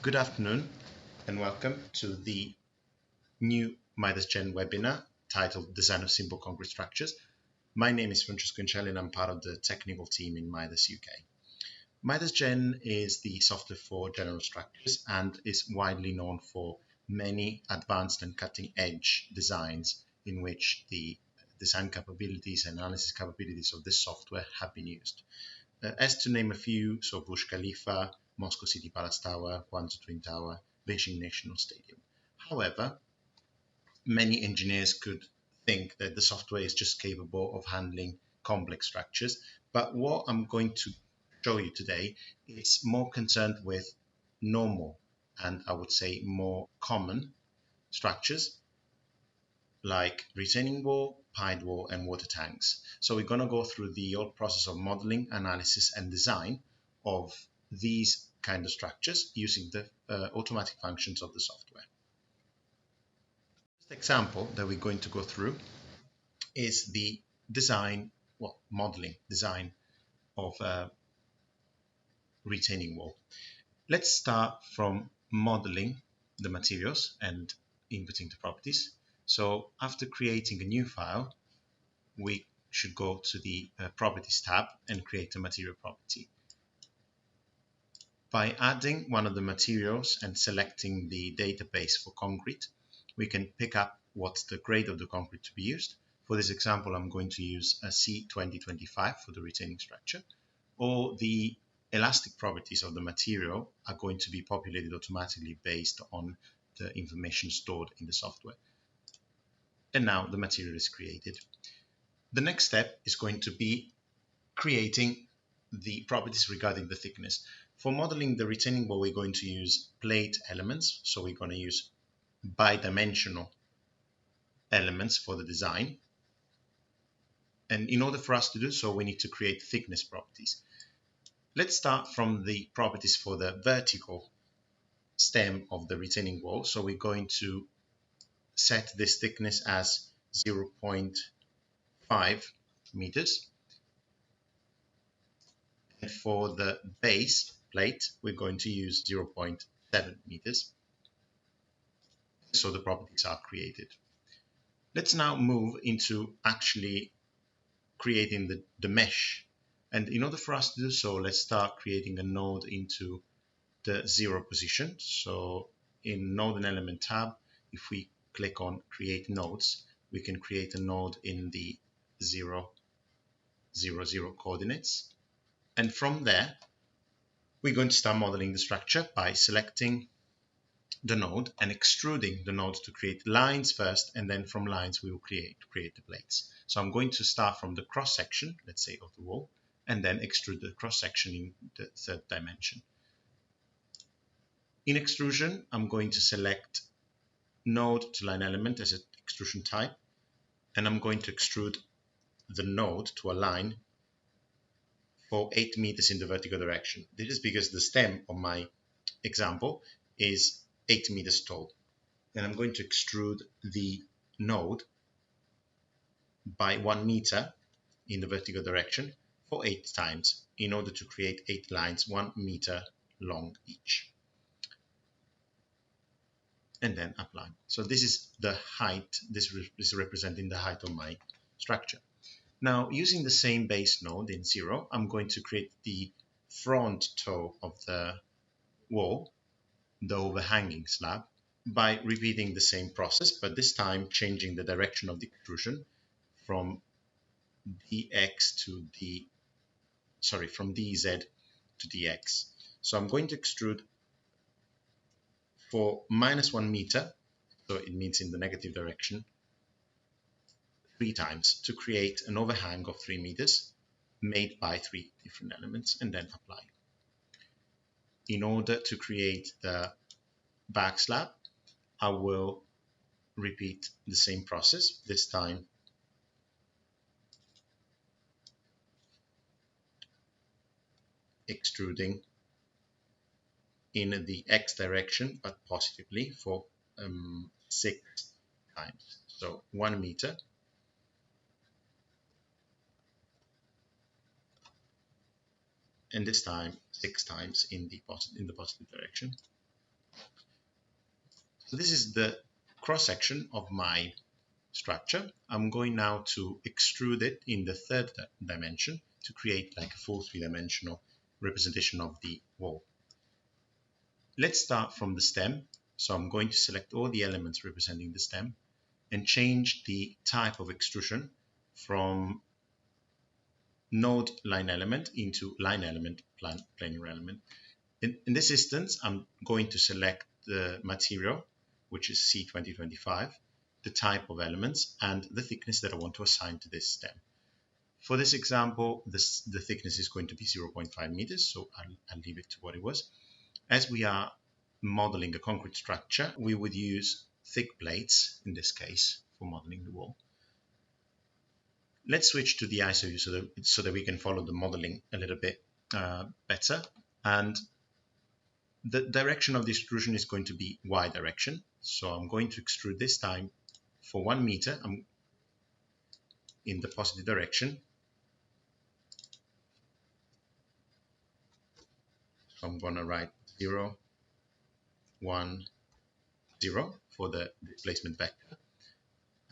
Good afternoon and welcome to the new MidasGen webinar titled Design of Simple Concrete Structures. My name is Francesco Incelli and I'm part of the technical team in Midas UK. MidasGen is the software for general structures and is widely known for many advanced and cutting-edge designs in which the design capabilities and analysis capabilities of this software have been used. As to name a few, so Burj Khalifa, Moscow City Palace Tower, Guangzhou Twin Tower, Beijing National Stadium. However, many engineers could think that the software is just capable of handling complex structures, but what I'm going to show you today is more concerned with normal and I would say more common structures like retaining wall, pied wall, and water tanks. So we're going to go through the whole process of modeling, analysis, and design of these kind of structures using the automatic functions of the software. The example that we're going to go through is the modeling design of a retaining wall. Let's start from modeling the materials and inputting the properties. So after creating a new file, we should go to the Properties tab and create a material property. By adding one of the materials and selecting the database for concrete, we can pick up what's the grade of the concrete to be used. For this example, I'm going to use a C2025 for the retaining structure, or the elastic properties of the material are going to be populated automatically based on the information stored in the software. And now the material is created. The next step is going to be creating the properties regarding the thickness. For modeling the retaining wall, we're going to use plate elements. So we're going to use bidimensional elements for the design. And in order for us to do so, we need to create thickness properties. Let's start from the properties for the vertical stem of the retaining wall. So we're going to set this thickness as 0.5 meters. And for the base plate, we're going to use 0.7 meters. So the properties are created. Let's now move into actually creating the mesh. And in order for us to do so, let's start creating a node into the 0 position. So in Node and Element tab, if we click on Create Nodes, we can create a node in the 0, 0, 0 coordinates. And from there, we're going to start modeling the structure by selecting the node and extruding the node to create lines first, and then from lines we will create the plates. So I'm going to start from the cross section, let's say, of the wall, and then extrude the cross section in the third dimension. In extrusion, I'm going to select node to line element as an extrusion type, and I'm going to extrude the node to a line for 8 meters in the vertical direction. This is because the stem of my example is 8 meters tall. And I'm going to extrude the node by 1 meter in the vertical direction for 8 times in order to create 8 lines 1 meter long each. And then apply. So this is the height. This is representing the height of my structure. Now, using the same base node in 0, I'm going to create the front toe of the wall, the overhanging slab, by repeating the same process, but this time changing the direction of the extrusion from dx to from dz to dx. So I'm going to extrude for -1 meter, so it means in the negative direction, 3 times to create an overhang of 3 meters made by 3 different elements, and then apply. In order to create the back slab, I will repeat the same process, this time extruding in the x direction, but positively for 6 times. So 1 meter, and this time 6 times in the positive direction. So this is the cross-section of my structure. I'm going now to extrude it in the third dimension to create like a full three-dimensional representation of the wall. Let's start from the stem. So I'm going to select all the elements representing the stem and change the type of extrusion from node line element into line element planar element. In this instance, I'm going to select the material, which is C2025, the type of elements, and the thickness that I want to assign to this stem. For this example, the thickness is going to be 0.5 meters, so I'll leave it to what it was. As we are modeling a concrete structure, we would use thick plates, in this case, for modeling the wall. Let's switch to the ISO view so that we can follow the modeling a little bit better. And the direction of the extrusion is going to be Y direction. So I'm going to extrude this time for 1 meter. I'm in the positive direction. So I'm going to write 0, 1, 0 for the displacement vector.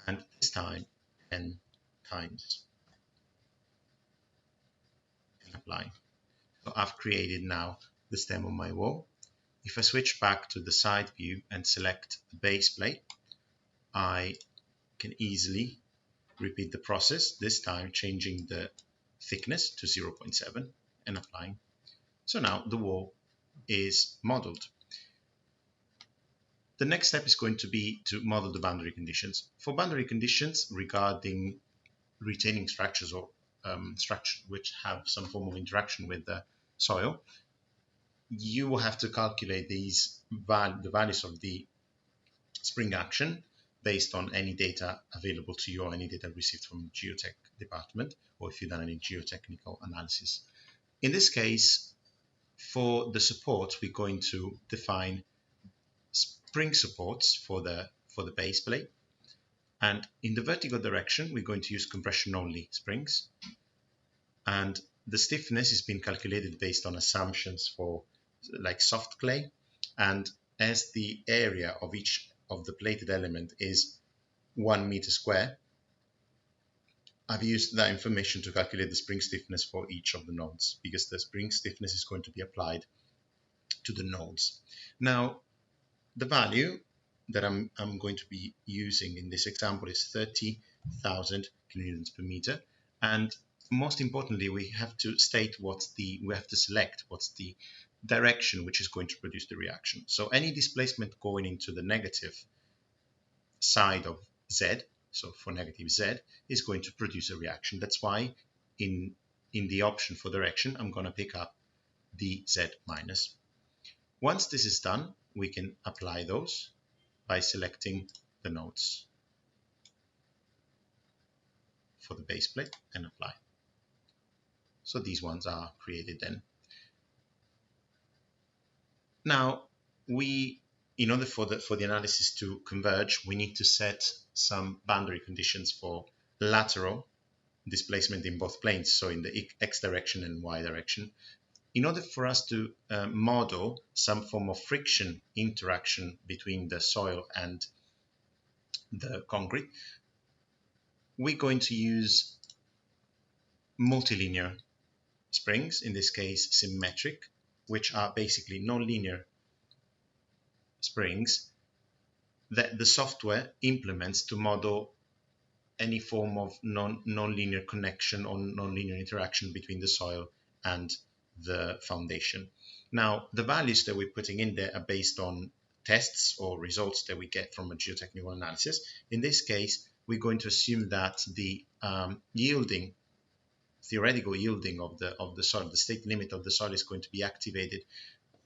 And this time 10 times. And apply. So I've created now the stem of my wall. If I switch back to the side view and select the base plate, I can easily repeat the process, this time changing the thickness to 0.7 and applying. So now the wall is modeled. The next step is going to be to model the boundary conditions. For boundary conditions regarding retaining structures or structures which have some form of interaction with the soil, you will have to calculate the values of the spring action based on any data available to you or any data received from the geotech department, or if you've done any geotechnical analysis. In this case, for the supports, we're going to define spring supports for the base plate. And in the vertical direction, we're going to use compression-only springs. And the stiffness is being calculated based on assumptions for like soft clay. And as the area of each of the plated element is 1 meter square, I've used that information to calculate the spring stiffness for each of the nodes, because the spring stiffness is going to be applied to the nodes. Now, the value that I'm going to be using in this example is 30,000 kilonewtons per meter. And most importantly, we have to select what's the direction which is going to produce the reaction. So any displacement going into the negative side of Z, so for negative Z, is going to produce a reaction. That's why in the option for direction, I'm going to pick up the Z minus. Once this is done, we can apply those by selecting the nodes for the base plate and apply. So these ones are created then. Now, in order for the analysis to converge, we need to set some boundary conditions for lateral displacement in both planes, so in the X direction and Y direction. In order for us to model some form of friction interaction between the soil and the concrete, we're going to use multilinear springs, in this case symmetric, which are basically nonlinear springs that the software implements to model any form of nonlinear connection or nonlinear interaction between the soil and the foundation. Now, the values that we're putting in there are based on tests or results that we get from a geotechnical analysis. In this case, we're going to assume that the theoretical yielding of the soil, the state limit of the soil, is going to be activated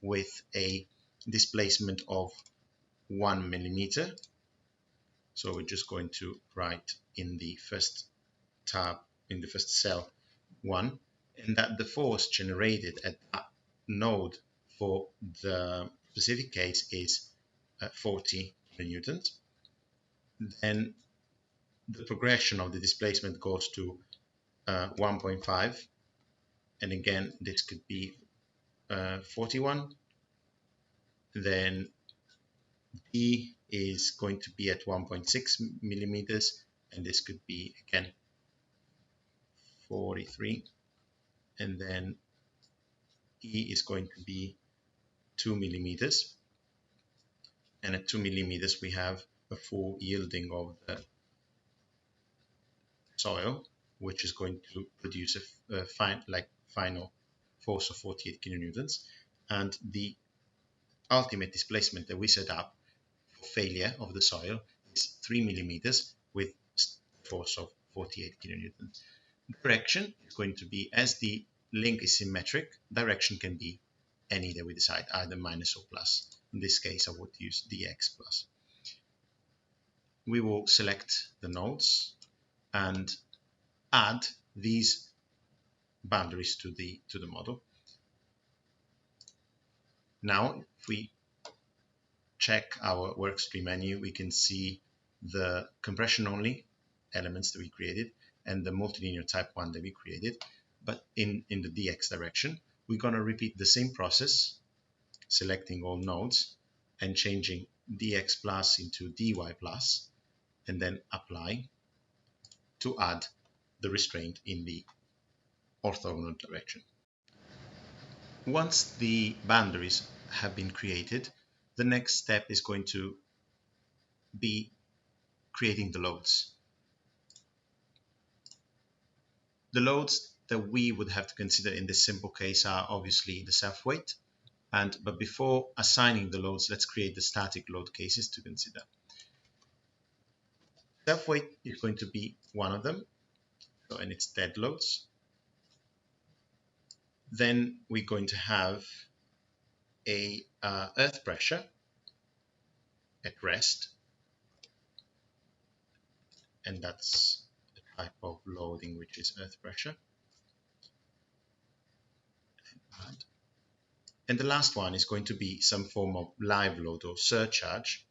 with a displacement of 1 millimeter. So we're just going to write in the first tab, in the first cell, 1, and that the force generated at that node for the specific case is 40 kilonewtons. Then the progression of the displacement goes to 1.5, and again this could be 41. Then D is going to be at 1.6 millimeters, and this could be again 43, and then E is going to be 2 millimeters, and at 2 millimeters we have a full yielding of the soil, which is going to produce a final force of 48 kilonewtons, and the ultimate displacement that we set up for failure of the soil is 3 millimeters with force of 48 kilonewtons. Direction is going to be, as the link is symmetric, direction can be any that we decide, either minus or plus. In this case, I would use dx plus. We will select the nodes and add these boundaries to the model. Now, if we check our workstream menu, we can see the compression only elements that we created and the multilinear type 1 that we created. But in the dx direction, we're going to repeat the same process, selecting all nodes and changing dx plus into dy plus, and then apply to add the restraint in the orthogonal direction. Once the boundaries have been created, the next step is going to be creating the loads. The loads that we would have to consider in this simple case are obviously the self-weight, but before assigning the loads, let's create the static load cases to consider. Self-weight is going to be one of them, and it's dead loads. Then we're going to have a earth pressure at rest, and that's a type of loading which is earth pressure. And the last one is going to be some form of live load or surcharge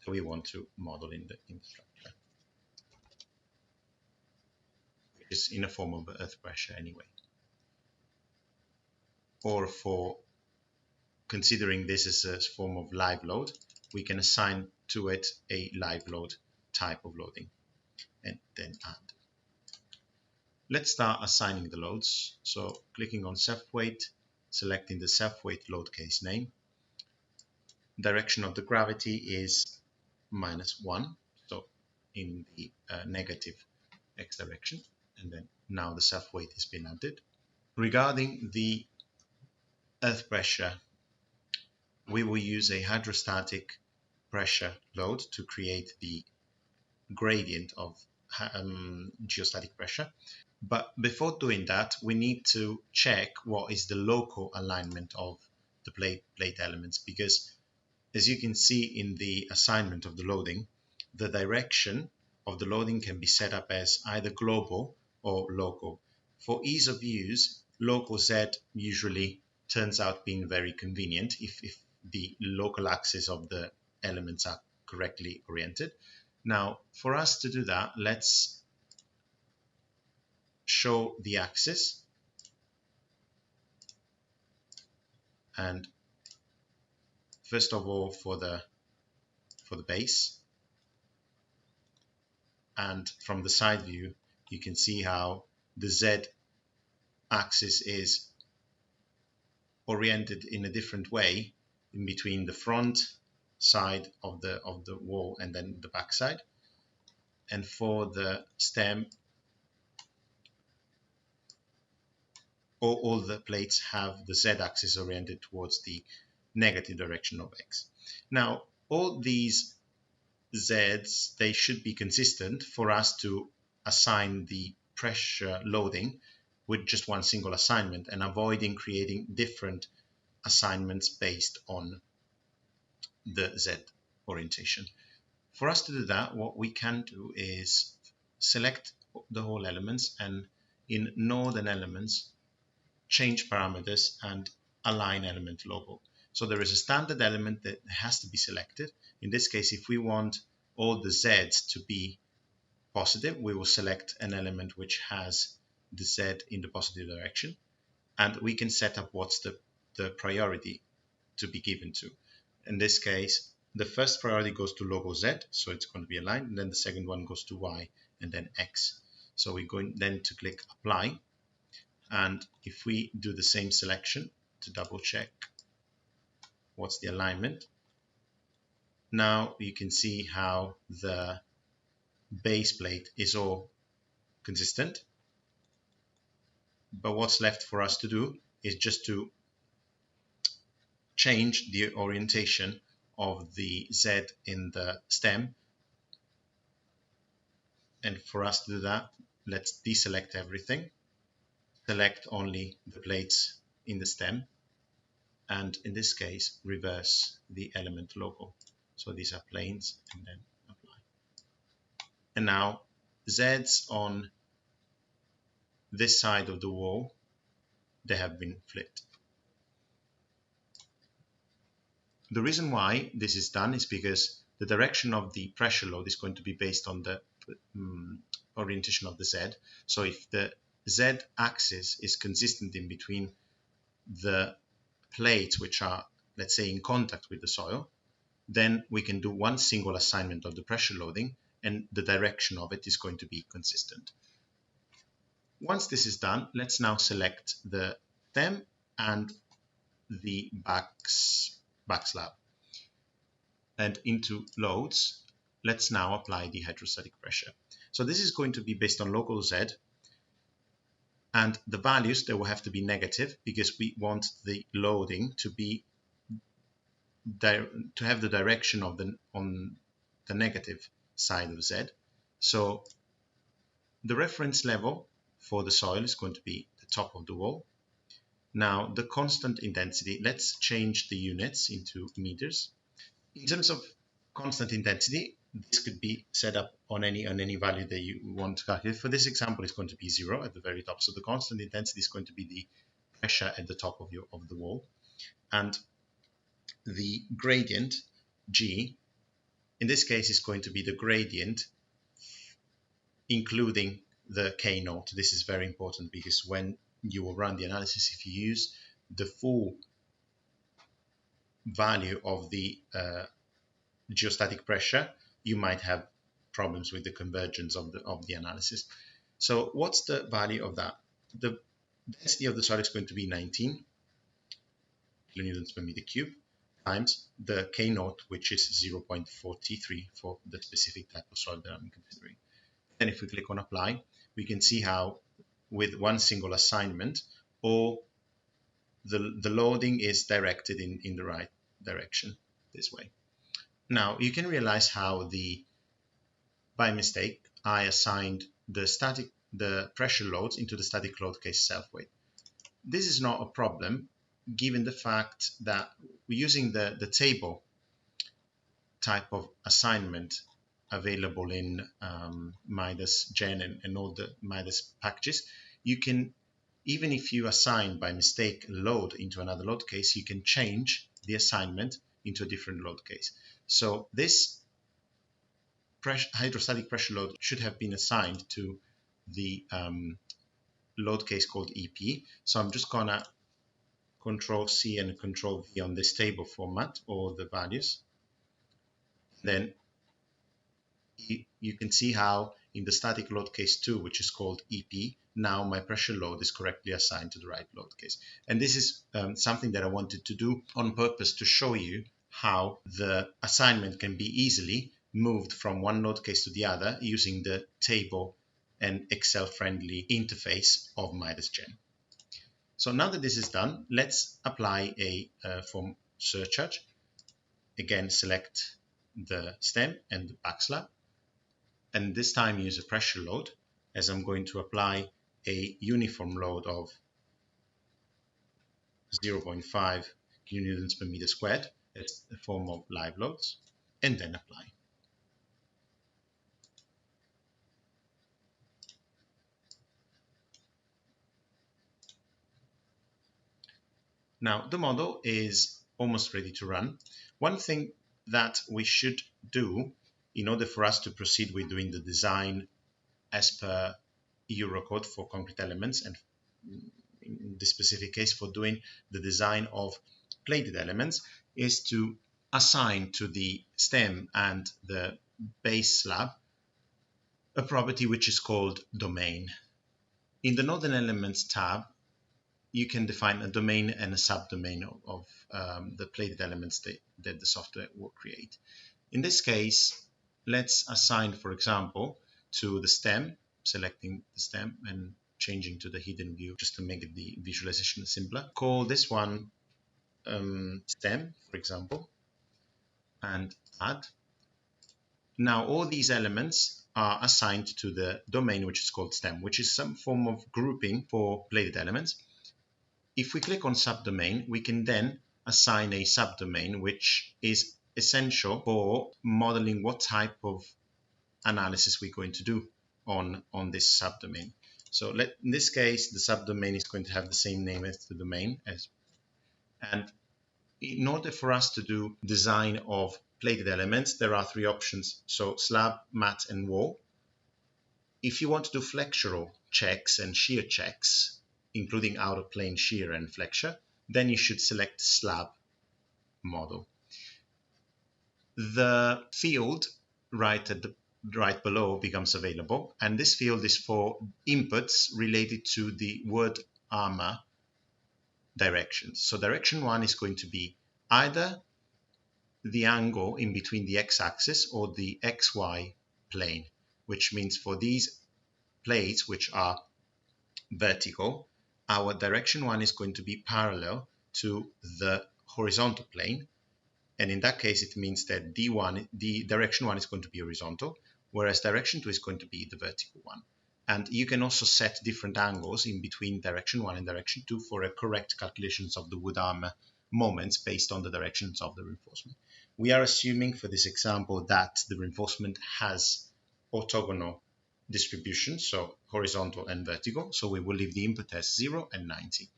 that we want to model in the structure, which is in a form of earth pressure anyway. Or for considering this as a form of live load, we can assign to it a live load type of loading and then add. Let's start assigning the loads. So clicking on self-weight, selecting the self-weight load case name. Direction of the gravity is -1, so in the negative x direction, and then now the self-weight has been added. Regarding the earth pressure, we will use a hydrostatic pressure load to create the gradient of geostatic pressure. But before doing that, we need to check what is the local alignment of the plate elements, because as you can see in the assignment of the loading, the direction of the loading can be set up as either global or local. For ease of use, local Z usually turns out being very convenient if the local axis of the elements are correctly oriented. Now, for us to do that, let's show the axis, and first of all for the base, and from the side view you can see how the Z axis is oriented in a different way in between the front side of the wall and then the back side. And for the stem, all the plates have the Z-axis oriented towards the negative direction of X. Now, all these Zs, they should be consistent for us to assign the pressure loading with just one single assignment and avoiding creating different assignments based on the Z orientation. For us to do that, what we can do is select the whole elements and in node and elements, change parameters and align element logo. So there is a standard element that has to be selected. In this case, if we want all the Zs to be positive, we will select an element which has the Z in the positive direction, and we can set up what's the priority to be given to. In this case, the first priority goes to logo Z, so it's going to be aligned, and then the second one goes to Y and then X. So we're going then to click apply, and if we do the same selection to double check what's the alignment, now you can see how the base plate is all consistent. But what's left for us to do is just to change the orientation of the Z in the stem. And for us to do that, let's deselect everything, select only the plates in the stem, and in this case, reverse the element logo. So these are planes, and then apply. And now Z's on this side of the wall, they have been flipped. The reason why this is done is because the direction of the pressure load is going to be based on the orientation of the Z. So if the Z axis is consistent in between the plates which are, let's say, in contact with the soil, then we can do one single assignment of the pressure loading and the direction of it is going to be consistent. Once this is done, let's now select the stem and the back slab. And into loads, let's now apply the hydrostatic pressure. So this is going to be based on local Z, and the values, they will have to be negative because we want the loading to be to have the direction of on the negative side of Z. So the reference level for the soil is going to be the top of the wall. Now the constant intensity, let's change the units into meters. In terms of constant intensity, this could be set up on any value that you want to calculate. For this example, it's going to be 0 at the very top. So the constant intensity is going to be the pressure at the top of the wall, and the gradient G in this case is going to be the gradient including the K naught. This is very important because when you will run the analysis, if you use the full value of the geostatic pressure, you might have problems with the convergence of the analysis. So what's the value of that? The density of the soil is going to be 19 kilonewtons per meter cube times the K naught, which is 0.43 for the specific type of soil that I'm considering. Then if we click on apply, we can see how with one single assignment, all the loading is directed in the right direction this way. Now you can realize how by mistake I assigned the pressure loads into the static load case self-weight. This is not a problem given the fact that we're using the table type of assignment available in Midas Gen and all the Midas packages. You can, even if you assign by mistake load into another load case, you can change the assignment into a different load case. So this hydrostatic pressure load should have been assigned to the load case called EP. So I'm just gonna Control C and Control V on this table format, or the values. Then you can see how in the static load case 2, which is called EP, now my pressure load is correctly assigned to the right load case. And this is something that I wanted to do on purpose to show you how the assignment can be easily moved from one load case to the other using the table and Excel-friendly interface of Midas Gen. So now that this is done, let's apply a form surcharge. Again, select the stem and the back slab, and this time use a pressure load, as I'm going to apply a uniform load of 0.5 kilonewtons per meter squared. It's a form of live loads, and then apply. Now the model is almost ready to run. One thing that we should do in order for us to proceed with doing the design as per Eurocode for concrete elements, and in this specific case for doing the design of plated elements, is to assign to the stem and the base slab a property which is called domain. In the Node and Elements tab, you can define a domain and a subdomain of the plated elements that the software will create. In this case, let's assign, for example, to the stem, selecting the stem and changing to the hidden view just to make the visualization simpler. Call this one stem, for example, and add. Now all these elements are assigned to the domain which is called stem, which is some form of grouping for plated elements. If we click on subdomain, we can then assign a subdomain which is essential for modeling what type of analysis we're going to do on this subdomain. So in this case, the subdomain is going to have the same name as the domain, and in order for us to do design of plated elements, there are three options. So slab, mat, and wall. If you want to do flexural checks and shear checks, including outer plane shear and flexure, then you should select slab model. The field right below becomes available, and this field is for inputs related to the word armor directions. So direction 1 is going to be either the angle in between the x-axis or the xy plane, which means for these plates which are vertical, our direction 1 is going to be parallel to the horizontal plane, and in that case it means that the direction 1 is going to be horizontal, whereas direction 2 is going to be the vertical one. And you can also set different angles in between direction 1 and direction 2 for a correct calculations of the wood armor moments based on the directions of the reinforcement. We are assuming for this example that the reinforcement has orthogonal distribution, so horizontal and vertical, so we will leave the input as 0 and 90.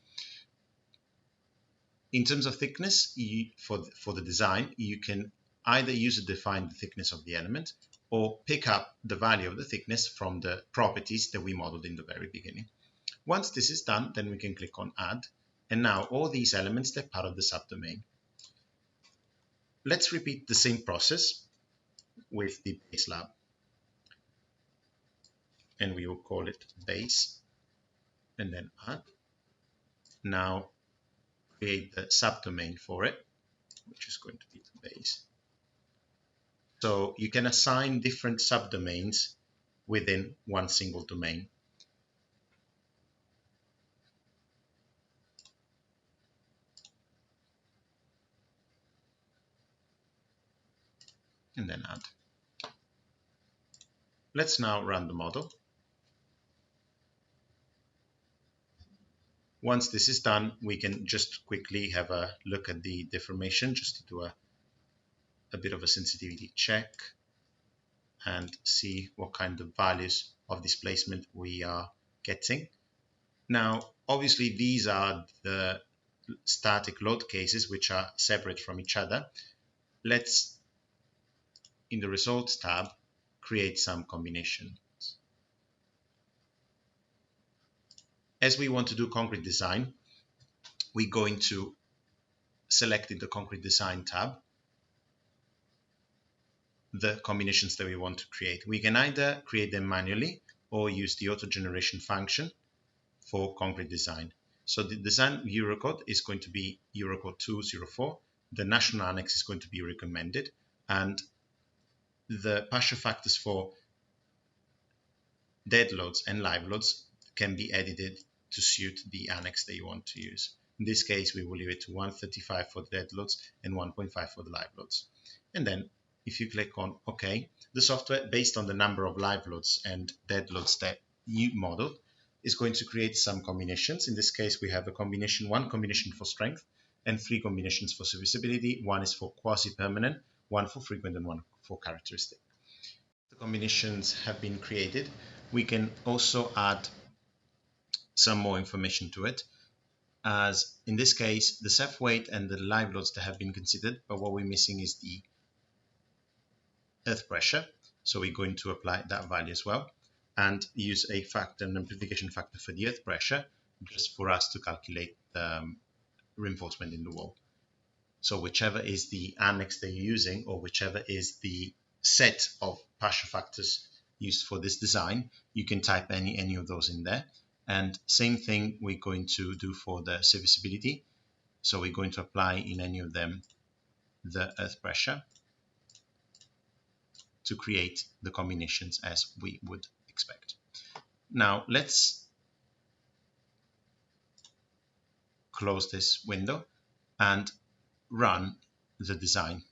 In terms of thickness, for the design, you can either use to define the thickness of the element or pick up the value of the thickness from the properties that we modeled in the very beginning. Once this is done, then we can click on Add, and now all these elements are part of the subdomain. Let's repeat the same process with the base slab, and we will call it base, and then Add. Now create the subdomain for it, which is going to be the base. So you can assign different subdomains within one single domain. And then add. Let's now run the model. Once this is done, we can just quickly have a look at the deformation, just to do a bit of a sensitivity check and see what kind of values of displacement we are getting. Now, obviously, these are the static load cases which are separate from each other. Let's, in the Results tab, create some combinations. As we want to do concrete design, we're going to select in the Concrete Design tab the combinations that we want to create. We can either create them manually or use the auto generation function for concrete design. So the design Eurocode is going to be Eurocode 204. The national annex is going to be recommended, and the partial factors for dead loads and live loads can be edited to suit the annex that you want to use. In this case, we will leave it to 135 for the dead loads and 1.5 for the live loads. And then if you click on OK, the software, based on the number of live loads and dead loads that you modeled, is going to create some combinations. In this case, we have one combination for strength and 3 combinations for serviceability. One is for quasi-permanent, one for frequent, and one for characteristic. The combinations have been created. We can also add some more information to it, as in this case, the Selfweight and the live loads that have been considered, but what we're missing is the earth pressure. So we're going to apply that value as well and use a factor, an amplification factor for the earth pressure, just for us to calculate the reinforcement in the wall. So whichever is the annex that you're using, or whichever is the set of partial factors used for this design, you can type any of those in there. And same thing we're going to do for the serviceability. So we're going to apply in any of them the earth pressure to create the combinations as we would expect. Now let's close this window and run the design.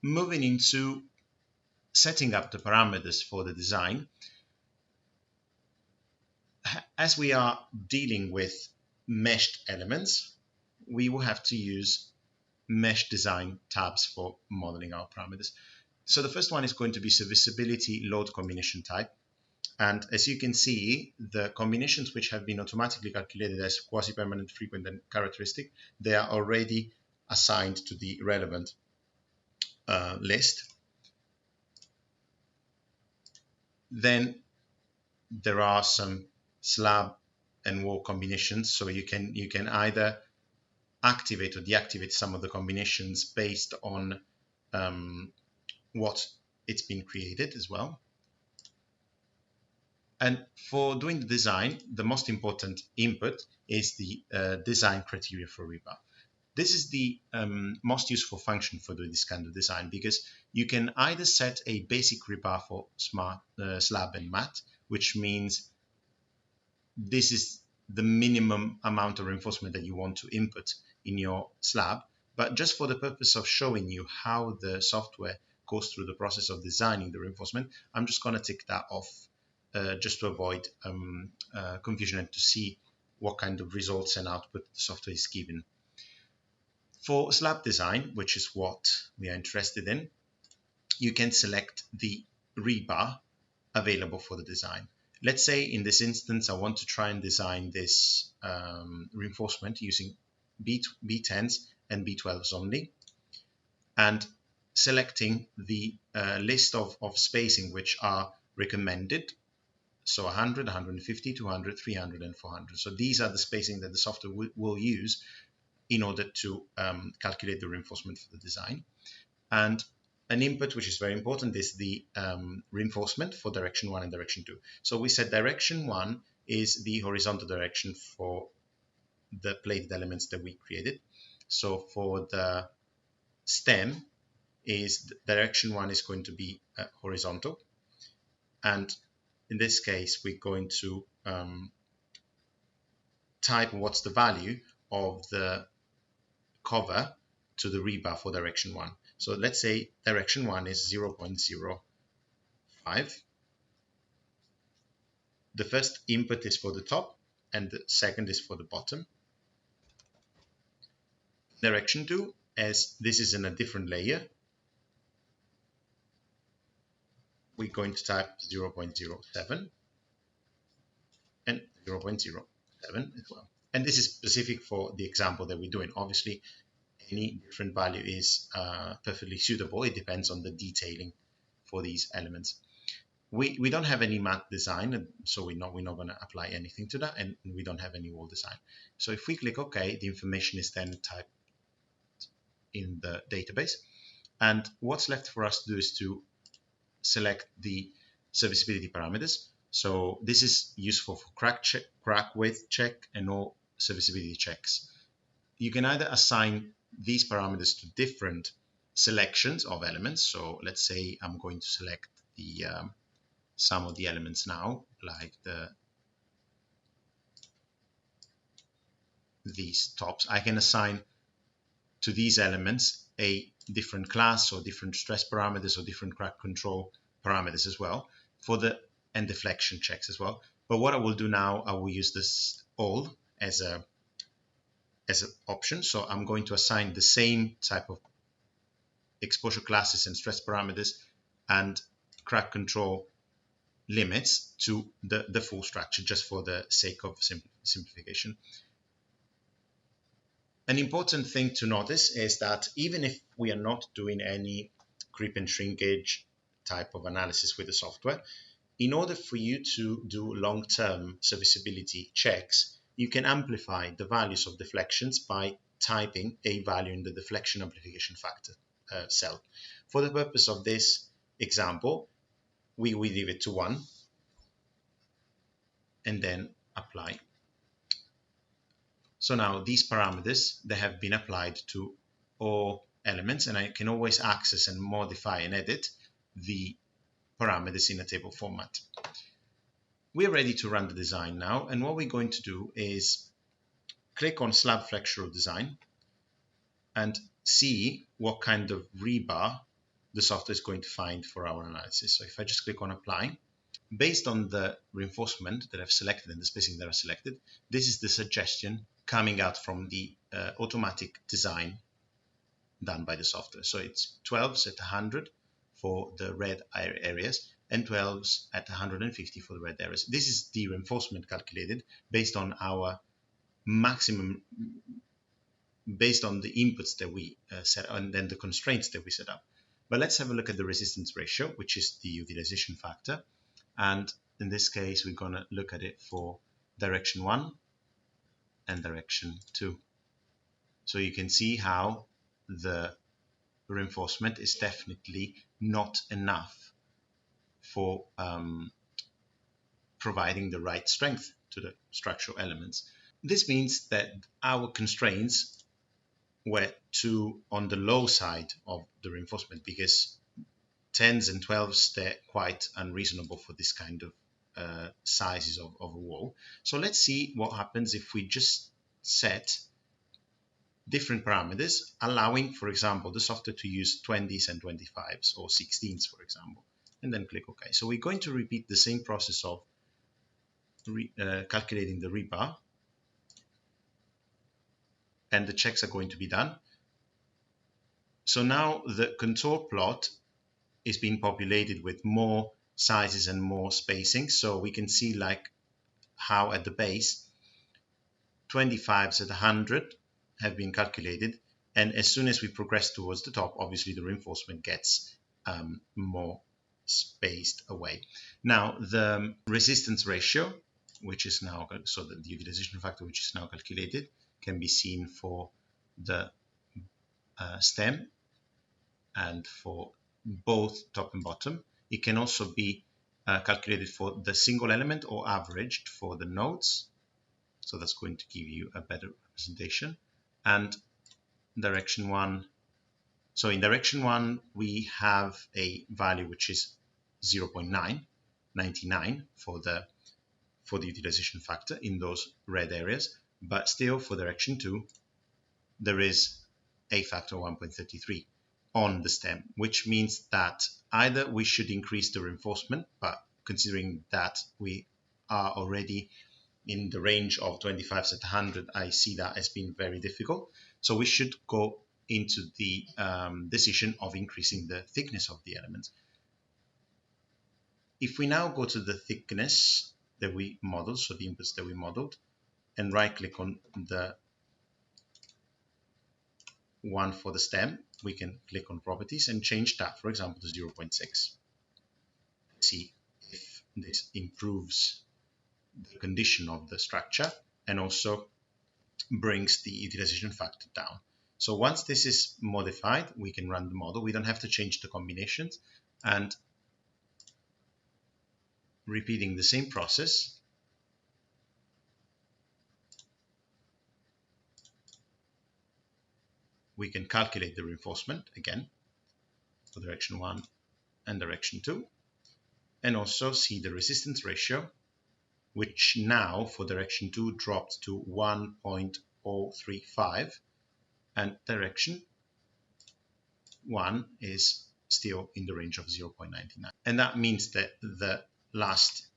Moving into setting up the parameters for the design, as we are dealing with meshed elements, we will have to use mesh design tabs for modeling our parameters. So the first one is going to be serviceability load combination type. And as you can see, the combinations which have been automatically calculated as quasi-permanent, frequent, and characteristic, they are already assigned to the relevant list. Then there are some slab and wall combinations, so you can either activate or deactivate some of the combinations based on what it's been created as well. And for doing the design, the most important input is the design criteria for rebar. This is the most useful function for doing this kind of design, because you can either set a basic rebar for slab and mat, which means this is the minimum amount of reinforcement that you want to input in your slab. But just for the purpose of showing you how the software goes through the process of designing the reinforcement, I'm just going to take that off just to avoid confusion and to see what kind of results and output the software is giving. For slab design, which is what we are interested in, you can select the rebar available for the design. Let's say in this instance, I want to try and design this reinforcement using B10s and B12s only, and selecting the list of spacing which are recommended. So 100, 150, 200, 300, and 400. So these are the spacing that the software will use in order to calculate the reinforcement for the design. And an input which is very important is the reinforcement for direction 1 and direction 2. So we said direction 1 is the horizontal direction for the plated elements that we created. So for the stem, direction 1 is going to be horizontal, and in this case we're going to type what's the value of the cover to the rebar for direction 1. So let's say direction 1 is 0.05. The first input is for the top and the second is for the bottom. Direction 2, as this is in a different layer, we're going to type 0.07 and 0.07 as well. And this is specific for the example that we're doing. Obviously, any different value is perfectly suitable. It depends on the detailing for these elements. We don't have any mat design, so we're not going to apply anything to that, and we don't have any wall design. So if we click OK, the information is then typed in the database. And what's left for us to do is to select the serviceability parameters. So this is useful for crack width check and all serviceability checks. You can either assign these parameters to different selections of elements. So let's say I'm going to select the some of the elements now, like these tops. I can assign to these elements a different class or different stress parameters or different crack control parameters as well for the and deflection checks as well. But what I will do now, I will use this all as an option. So I'm going to assign the same type of exposure classes and stress parameters and crack control limits to the full structure, just for the sake of simplification. An important thing to notice is that even if we are not doing any creep and shrinkage type of analysis with the software, in order for you to do long-term serviceability checks, you can amplify the values of deflections by typing a value in the deflection amplification factor cell. For the purpose of this example, we leave it to 1 and then apply. So now these parameters, they have been applied to all elements, and I can always access and modify and edit the parameters in a table format. We're ready to run the design now, and what we're going to do is click on slab flexural design and see what kind of rebar the software is going to find for our analysis. So if I just click on apply, based on the reinforcement that I've selected and the spacing that I've selected, this is the suggestion coming out from the automatic design done by the software. So it's 12s at 100 for the red areas and 12s at 150 for the red areas. This is the reinforcement calculated based on our maximum, based on the inputs that we set and then the constraints that we set up. But let's have a look at the resistance ratio, which is the utilization factor. And in this case, we're going to look at it for direction 1 and direction 2. So you can see how the reinforcement is definitely not enough for providing the right strength to the structural elements. This means that our constraints were too on the low side of the reinforcement, because 10s and 12s, they're quite unreasonable for this kind of sizes of a wall. So let's see what happens if we just set different parameters, allowing, for example, the software to use 20s and 25s or 16s, for example, and then click OK. So we're going to repeat the same process of calculating the rebar, and the checks are going to be done. So now the contour plot is being populated with more sizes and more spacing. So we can see like how at the base 25s at 100 have been calculated, and as soon as we progress towards the top, obviously the reinforcement gets more spaced away. Now the resistance ratio, which is now, so the utilization factor, which is now calculated, can be seen for the stem and for both top and bottom. It can also be calculated for the single element or averaged for the nodes. So that's going to give you a better representation. And direction 1. So in direction 1, we have a value which is 0.999 for the utilization factor in those red areas. But still for direction 2, there is a factor of 1.33 on the stem, which means that either we should increase the reinforcement, but considering that we are already in the range of 25s at 100, I see that as being very difficult. So we should go into the decision of increasing the thickness of the elements. If we now go to the thickness that we modeled, so the inputs that we modeled, and right click on the one for the stem, we can click on properties and change that, for example, to 0.6. See if this improves the condition of the structure and also brings the utilization factor down. So once this is modified, we can run the model. We don't have to change the combinations, and repeating the same process, we can calculate the reinforcement again for direction 1 and direction 2, and also see the resistance ratio, which now for direction 2 dropped to 1.035, and direction 1 is still in the range of 0.99. And that means that the last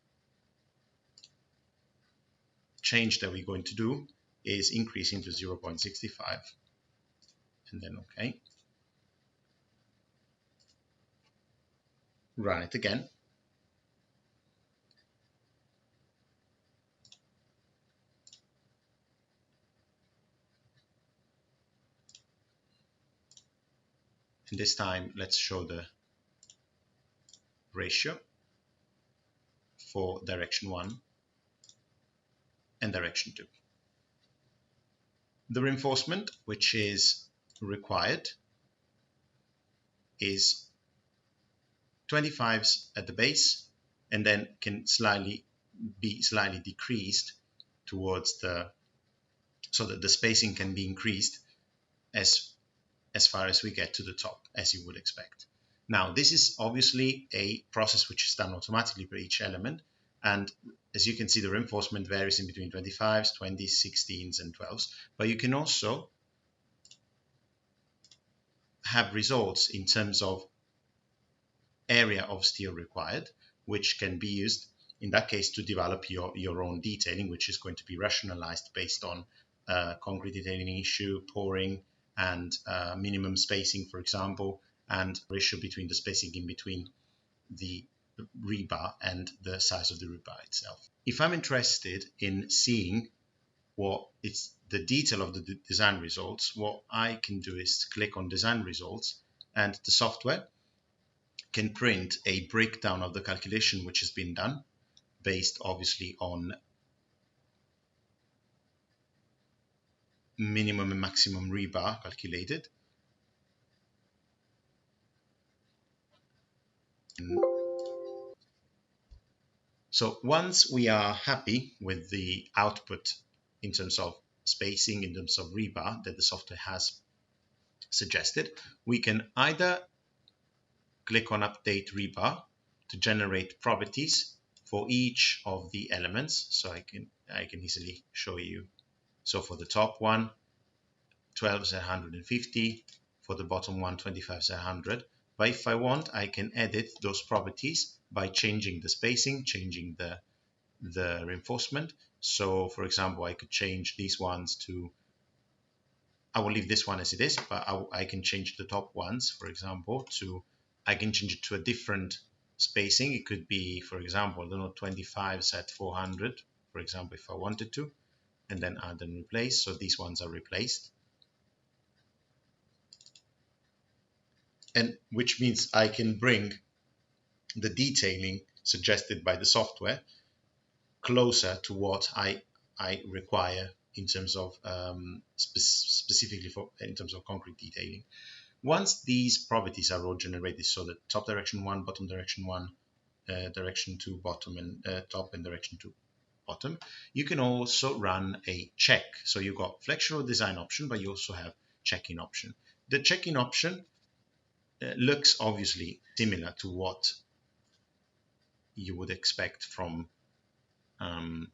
change that we're going to do is increasing to 0.65, and then OK. Run it again. And this time, let's show the ratio for direction 1 and direction 2. The reinforcement which is required is 25s at the base, and then can be slightly decreased towards so that the spacing can be increased as far as we get to the top, as you would expect. Now, this is obviously a process which is done automatically for each element, and as you can see, the reinforcement varies in between 25s, 20s, 16s, and 12s, but you can also have results in terms of area of steel required, which can be used in that case to develop your own detailing, which is going to be rationalized based on concrete detailing issue, pouring, and minimum spacing, for example, and ratio between the spacing in between the rebar and the size of the rebar itself. If I'm interested in seeing what it's the detail of the design results, what I can do is click on design results, and the software can print a breakdown of the calculation which has been done based obviously on minimum and maximum rebar calculated. So once we are happy with the output in terms of spacing, in terms of rebar that the software has suggested, we can either click on update rebar to generate properties for each of the elements. So I can easily show you. So for the top one, 12 is 150, for the bottom one, 25 is 100. But if I want, I can edit those properties by changing the spacing, changing the reinforcement. So for example, I could change these ones to, I will leave this one as it is, but I can change the top ones, for example, I can change it to a different spacing. It could be, for example, I don't know, 25s at 400, for example, if I wanted to, and then add and replace. So these ones are replaced. And which means I can bring the detailing suggested by the software closer to what I require in terms of specifically in terms of concrete detailing. Once these properties are all generated, so the top direction 1, bottom direction 1, direction 2, bottom and top, and direction 2, bottom, you can also run a check. So you've got flexural design option, but you also have check-in option. The check-in option looks obviously similar to what you would expect from the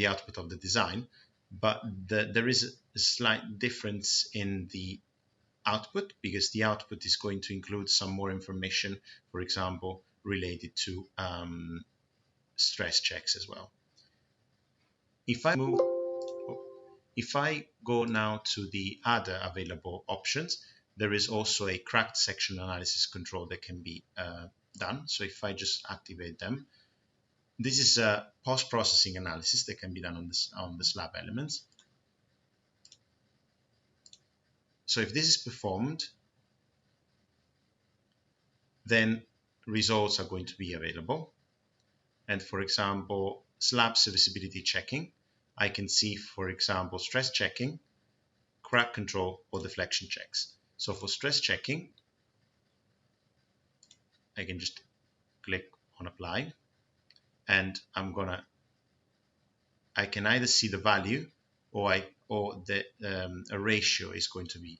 output of the design, but there is a slight difference in the output, because the output is going to include some more information, for example, related to stress checks as well. If I go now to the other available options, there is also a cracked section analysis control that can be done. So if I just activate them, this is a post-processing analysis that can be done on the slab elements. So if this is performed, then results are going to be available. And for example, slab serviceability checking, I can see, for example, stress checking, crack control, or deflection checks. So for stress checking, I can just click on apply, and I can either see the value or a ratio is going to be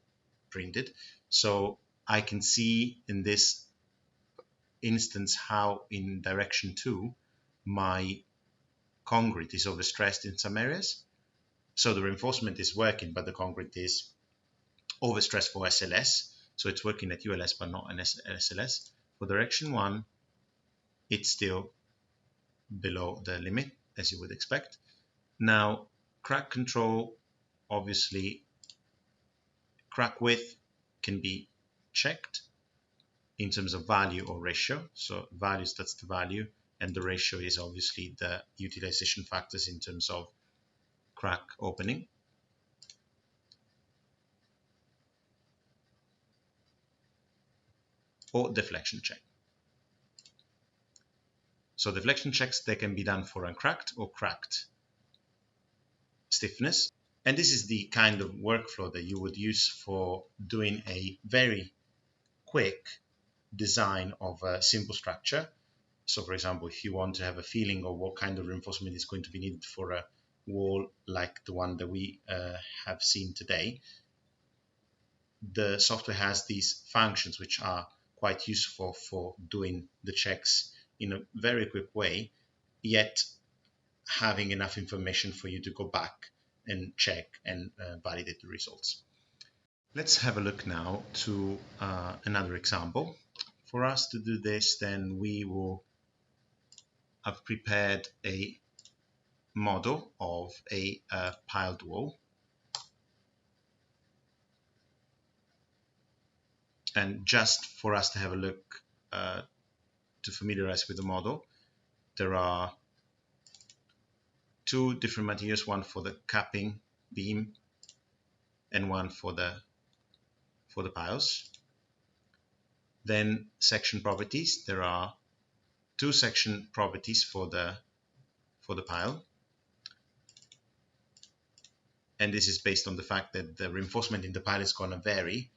printed. So I can see in this instance how in direction 2 my concrete is overstressed in some areas. So the reinforcement is working, but the concrete is overstressed for SLS. So it's working at ULS but not an SLS. For direction 1, it's still below the limit, as you would expect. Now, crack control, obviously, crack width can be checked in terms of value or ratio. So values, that's the value, and the ratio is obviously the utilization factors in terms of crack opening. Or deflection check. So deflection checks, they can be done for uncracked or cracked stiffness. And this is the kind of workflow that you would use for doing a very quick design of a simple structure. So for example, if you want to have a feeling of what kind of reinforcement is going to be needed for a wall like the one that we have seen today, the software has these functions which are quite useful for doing the checks in a very quick way, yet having enough information for you to go back and check and validate the results. Let's have a look now to another example. For us to do this, then we will have prepared a model of a piled wall. And just for us to have a look to familiarize with the model, there are two different materials, one for the capping beam and one for the piles. Then section properties, there are two section properties for the pile, and this is based on the fact that the reinforcement in the pile is going to vary.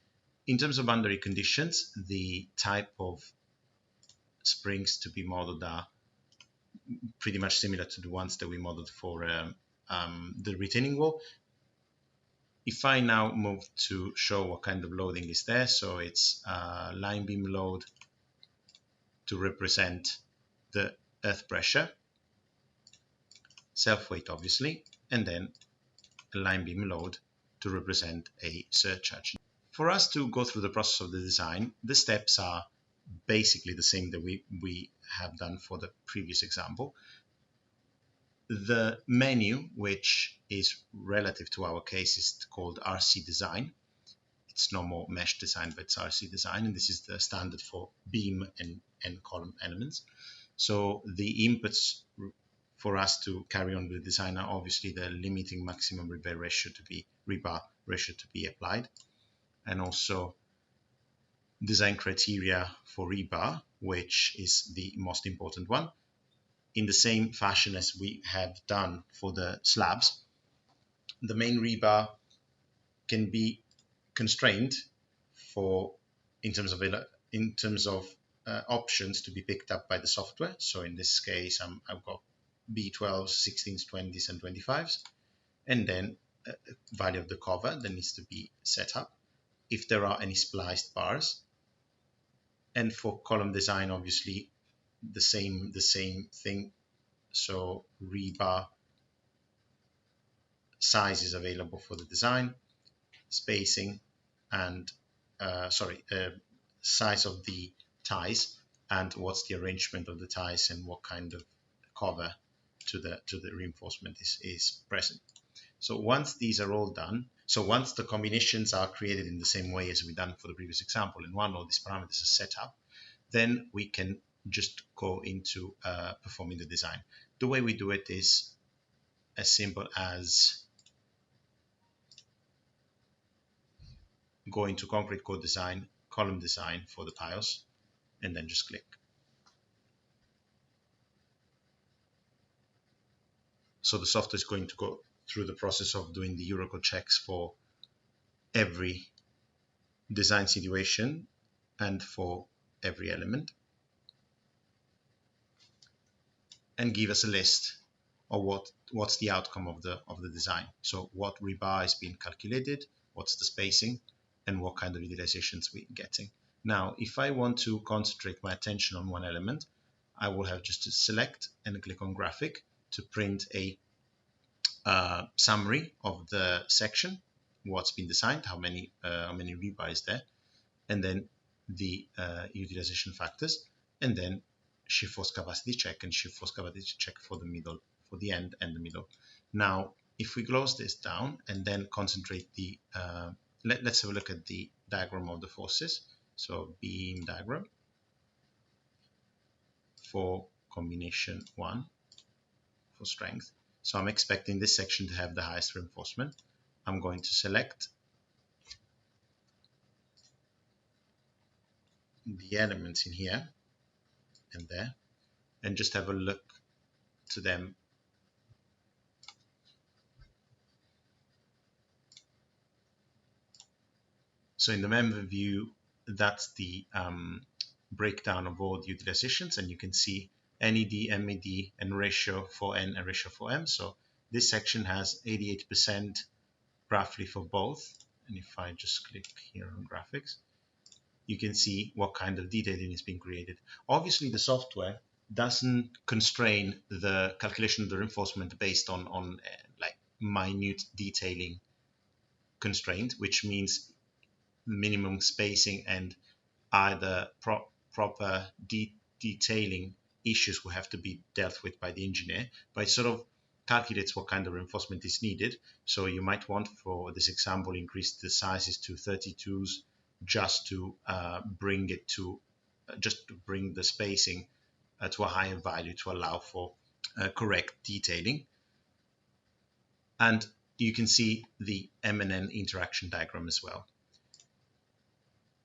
In terms of boundary conditions, the type of springs to be modeled are pretty much similar to the ones that we modeled for the retaining wall. If I now move to show what kind of loading is there, so it's line beam load to represent the earth pressure, self-weight obviously, and then a line beam load to represent a surcharge. For us to go through the process of the design, the steps are basically the same that we have done for the previous example. The menu, which is relative to our case, is called RC design. It's no more mesh design, but it's RC design, and this is the standard for beam and column elements. So the inputs for us to carry on with the design are obviously the limiting maximum rebar ratio to be applied, and also design criteria for rebar, which is the most important one. In the same fashion as we have done for the slabs, the main rebar can be constrained in terms of options to be picked up by the software. So in this case, I've got B12s, 16s, 20s, and 25s, and then a value of the cover that needs to be set up if there are any spliced bars. And for column design, obviously the same thing. So rebar size is available for the design, spacing, and size of the ties, and what's the arrangement of the ties and what kind of cover to the reinforcement is present. So once these are all done, so once the combinations are created in the same way as we done for the previous example, and one of these parameters is set up, then we can just go into performing the design. The way we do it is as simple as go into concrete code design, column design for the piles, and then just click. So the software is going to go through the process of doing the Eurocode checks for every design situation and for every element, and give us a list of what's the outcome of the design. So what rebar is being calculated, what's the spacing, and what kind of utilizations we're getting. Now, if I want to concentrate my attention on one element, I will have just to select and click on graphic to print a summary of the section, what's been designed, how many rebar is there, and then the utilization factors, and then shift force capacity check and shift force capacity check for the middle, for the end and the middle. Now, if we close this down and then concentrate the, let's have a look at the diagram of the forces. So beam diagram for combination 1 for strength. So I'm expecting this section to have the highest reinforcement. I'm going to select the elements in here and there, and just have a look to them So in the member view, that's the breakdown of all the utilizations, and you can see NED, MED, and ratio for N and ratio for M. So this section has 88% roughly for both. And if I just click here on graphics, you can see what kind of detailing is being created. Obviously, the software doesn't constrain the calculation of the reinforcement based on like minute detailing constraint, which means minimum spacing and either proper detailing issues will have to be dealt with by the engineer, but it sort of calculates what kind of reinforcement is needed. So you might want, for this example, increase the sizes to 32s just to bring it to just to bring the spacing to a higher value to allow for correct detailing. And you can see the M&N interaction diagram as well.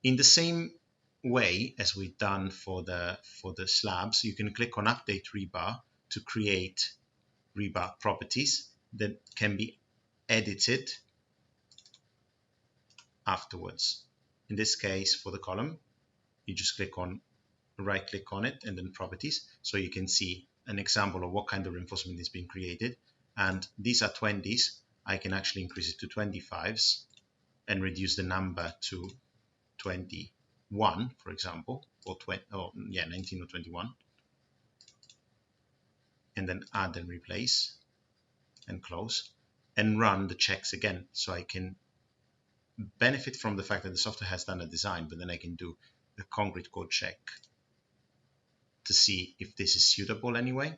In the same way as we've done for the slabs, you can click on Update Rebar to create rebar properties that can be edited afterwards. In this case, for the column, you just right click on it and then Properties, so you can see an example of what kind of reinforcement is being created. And these are 20s. I can actually increase it to 25s and reduce the number to 21, for example, or 19 or 21, and then add and replace and close and run the checks again. So I can benefit from the fact that the software has done a design, but then I can do a concrete code check to see if this is suitable anyway.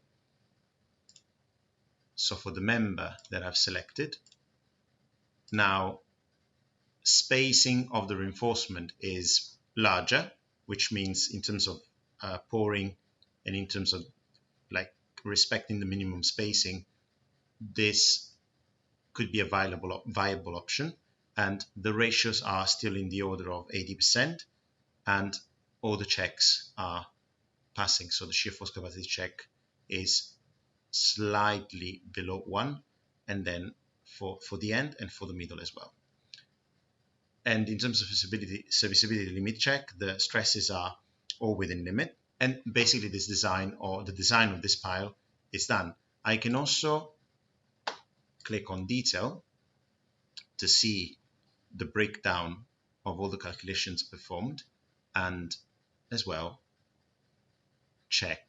So for the member that I've selected, now spacing of the reinforcement is larger, which means in terms of pouring and in terms of like respecting the minimum spacing, this could be a viable option. And the ratios are still in the order of 80%, and all the checks are passing. So the shear force capacity check is slightly below 1, and then for the end and for the middle as well. And in terms of serviceability limit check, the stresses are all within limit. And basically this design, or the design of this pile, is done. I can also click on Detail to see the breakdown of all the calculations performed, and as well check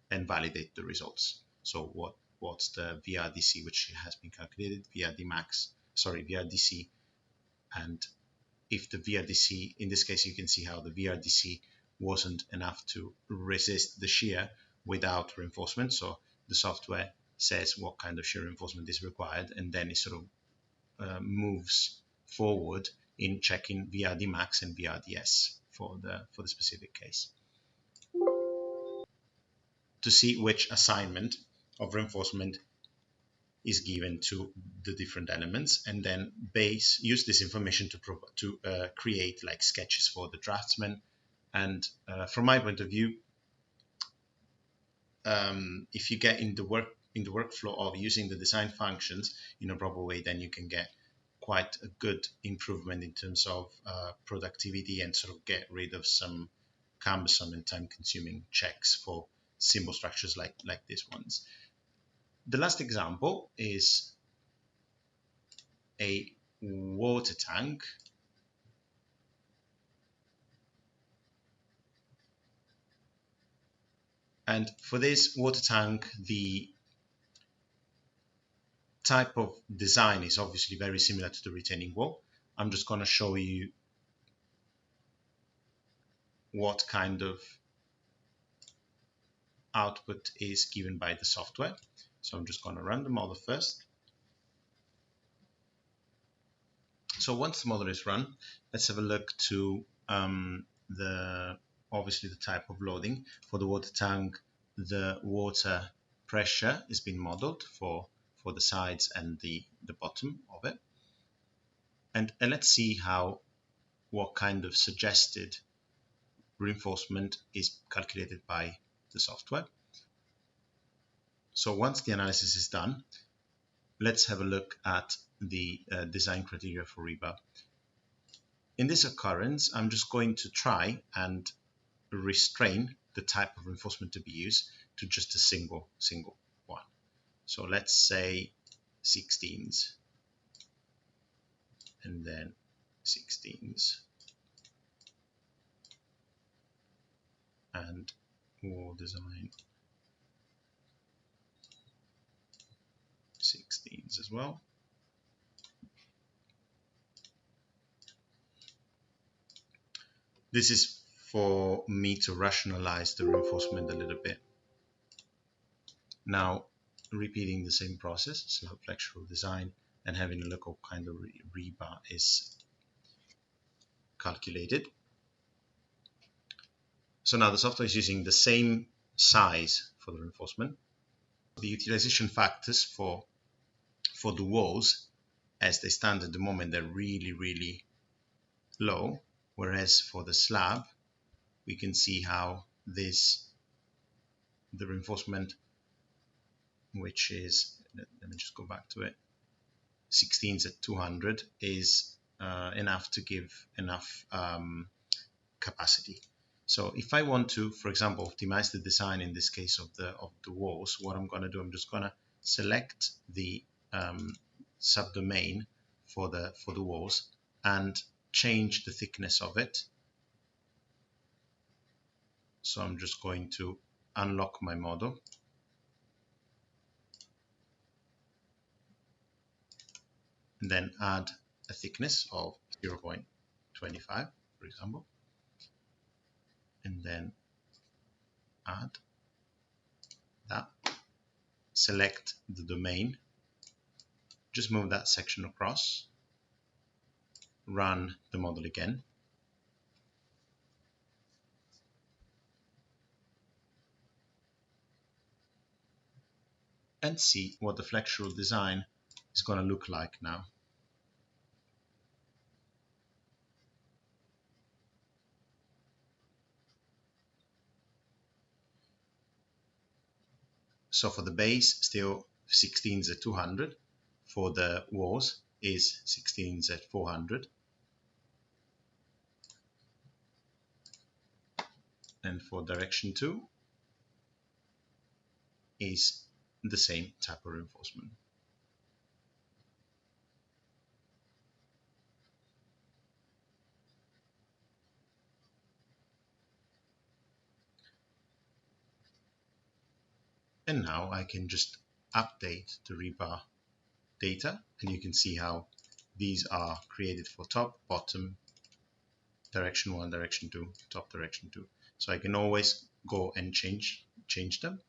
and validate the results. So what's the VRDC which has been calculated, VRDC, and if the VRDC, in this case, you can see how the VRDC wasn't enough to resist the shear without reinforcement. So the software says what kind of shear reinforcement is required, and then it sort of moves forward in checking VRD max and VRDS for the specific case to see which assignment of reinforcement is given to the different elements, and then use this information to create like sketches for the draftsman. And from my point of view, if you get in the workflow of using the design functions in a proper way, then you can get quite a good improvement in terms of productivity, and sort of get rid of some cumbersome and time-consuming checks for simple structures like these ones. The last example is a water tank. And for this water tank, the type of design is obviously very similar to the retaining wall. I'm just going to show you what kind of output is given by the software. So I'm just going to run the model first. So once the model is run, let's have a look to obviously the type of loading. For the water tank, the water pressure is being modeled for the sides and the bottom of it. And let's see what kind of suggested reinforcement is calculated by the software. So once the analysis is done, let's have a look at the design criteria for rebar. In this occurrence, I'm just going to try and restrain the type of reinforcement to be used to just a single one. So let's say 16s and then 16s and wall design 16s as well. This is for me to rationalize the reinforcement a little bit. Now, repeating the same process, slope flexural design, and having a look what kind of rebar is calculated. So now the software is using the same size for the reinforcement. The utilization factors for the walls, as they stand at the moment, they're really low, whereas for the slab, we can see how the reinforcement, which is, let me just go back to it, 16s at 200 is enough to give enough capacity. So if I want to, for example, optimize the design in this case of the walls, what I'm going to do, I'm just going to select the subdomain for the walls and change the thickness of it. So I'm just going to unlock my model and then add a thickness of 0.25, for example, and then add that, select the domain, just move that section across, run the model again, and see what the flexural design is going to look like now. So for the base, still 16s at 200. For the walls is 16s at 400. And for direction 2 is the same type of reinforcement. And now I can just update the rebar data, and you can see how these are created for top, bottom, direction 1, direction 2, top, direction 2. So I can always go and change them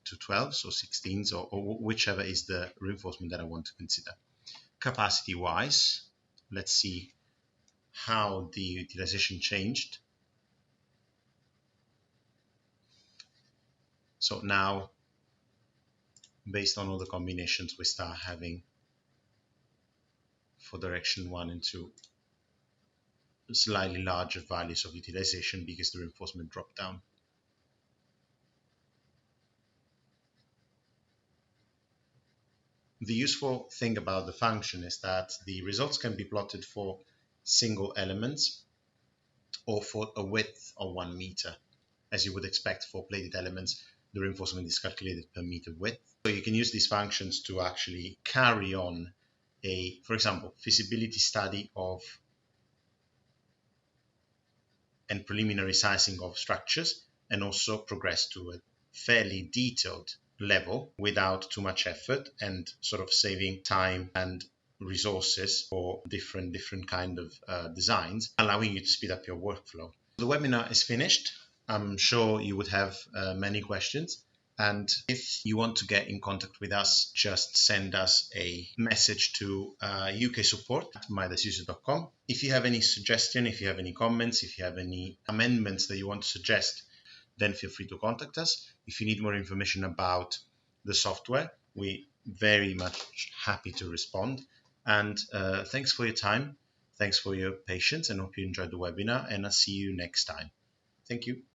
to 12s or 16s or whichever is the reinforcement that I want to consider. Capacity wise, let's see how the utilization changed. So now, based on all the combinations, we start having for direction 1 and 2 slightly larger values of utilization because the reinforcement dropped down. The useful thing about the function is that the results can be plotted for single elements or for a width of 1 meter. As you would expect for plated elements, the reinforcement is calculated per meter width. So you can use these functions to actually carry on a, for example, feasibility study of and preliminary sizing of structures, and also progress to a fairly detailed level without too much effort and sort of saving time and resources for different kind of designs, allowing you to speed up your workflow. The webinar is finished. I'm sure you would have many questions. And if you want to get in contact with us, just send us a message to UK support at midasyuser.com. If you have any suggestion, if you have any comments, if you have any amendments that you want to suggest, then feel free to contact us. If you need more information about the software, we're very much happy to respond. And thanks for your time. Thanks for your patience, and hope you enjoyed the webinar, and I'll see you next time. Thank you.